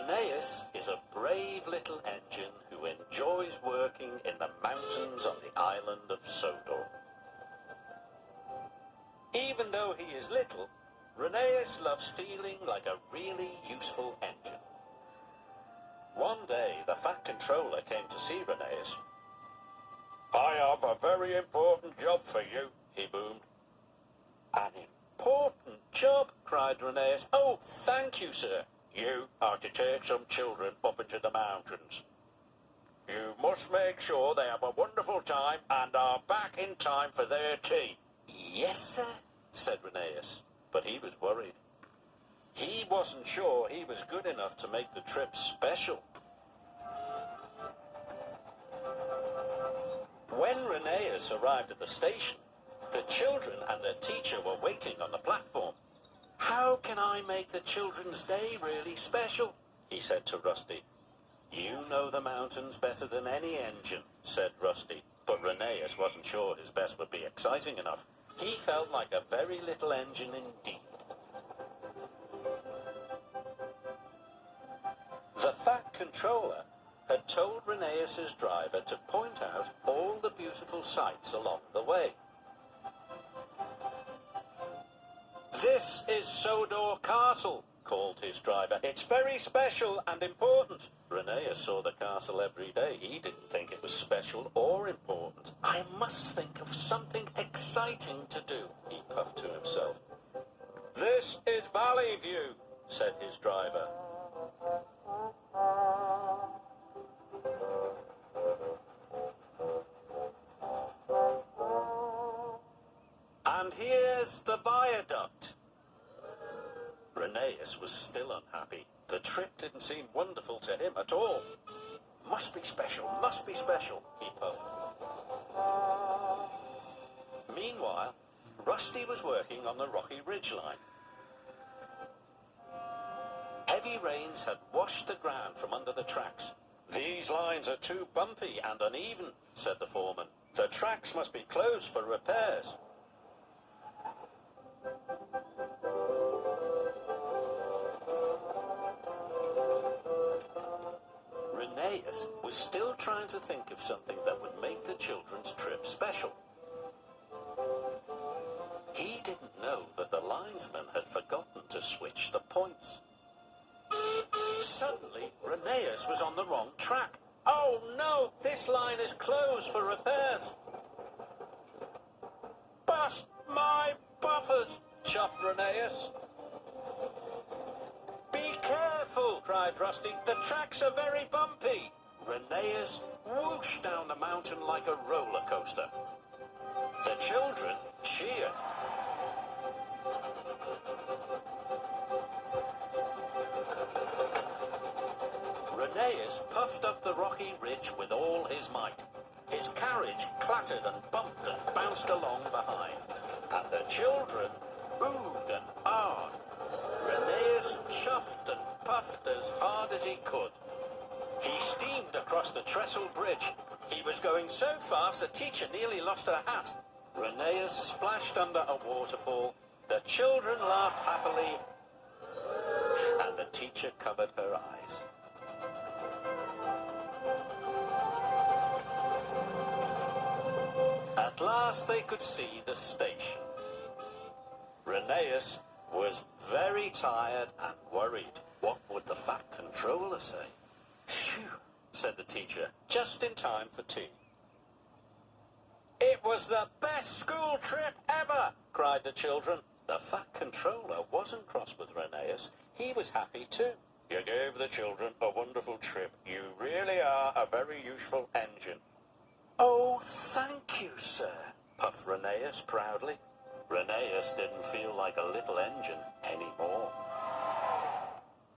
Rheneas is a brave little engine who enjoys working in the mountains on the island of Sodor. Even though he is little, Rheneas loves feeling like a really useful engine. One day, the Fat Controller came to see Rheneas. "I have a very important job for you," he boomed. "An important job?" cried Rheneas. "Oh, thank you, sir." "You are to take some children up into the mountains. You must make sure they have a wonderful time and are back in time for their tea." "Yes, sir," said Rheneas, but he was worried. He wasn't sure he was good enough to make the trip special. When Rheneas arrived at the station, the children and their teacher were waiting on the platform. "How can I make the children's day really special?" he said to Rusty. "You know the mountains better than any engine," said Rusty, but Rheneas wasn't sure his best would be exciting enough. He felt like a very little engine indeed. The Fat Controller had told Rheneas's driver to point out all the beautiful sights along the way. "This is Sodor Castle," called his driver. "It's very special and important." Rheneas saw the castle every day. He didn't think it was special or important. "I must think of something exciting to do," he puffed to himself. "This is Valley View," said his driver. "And here's the viaduct." Rheneas was still unhappy. The trip didn't seem wonderful to him at all. "Must be special, he puffed. Meanwhile, Rusty was working on the rocky ridgeline. Heavy rains had washed the ground from under the tracks. "These lines are too bumpy and uneven," said the foreman. "The tracks must be closed for repairs." Rheneas was still trying to think of something that would make the children's trip special. He didn't know that the linesman had forgotten to switch the points. Suddenly, Rheneas was on the wrong track. "Oh no, this line is closed for repairs." "Bust my buffers," chuffed Rheneas. "Be careful," cried Rusty. "The tracks are very bumpy." Rheneas whooshed down the mountain like a roller coaster. The children cheered. Rheneas puffed up the rocky ridge with all his might. His carriage clattered and bumped and bounced along behind. And the children oohed and ahed. Rheneas chuffed and puffed as hard as he could. He steamed across the trestle bridge. He was going so fast the teacher nearly lost her hat. Rheneas splashed under a waterfall. The children laughed happily, and the teacher covered her eyes. At last they could see the station. Rheneas was very tired and worried. What would the Fat Controller say? "Phew," said the teacher, just in time for tea. "It was the best school trip ever," cried the children. The Fat Controller wasn't cross with Rheneas. He was happy too. "You gave the children a wonderful trip. You really are a very useful engine." "Oh, thank you, sir," puffed Rheneas proudly. Rheneas didn't feel like a little engine anymore.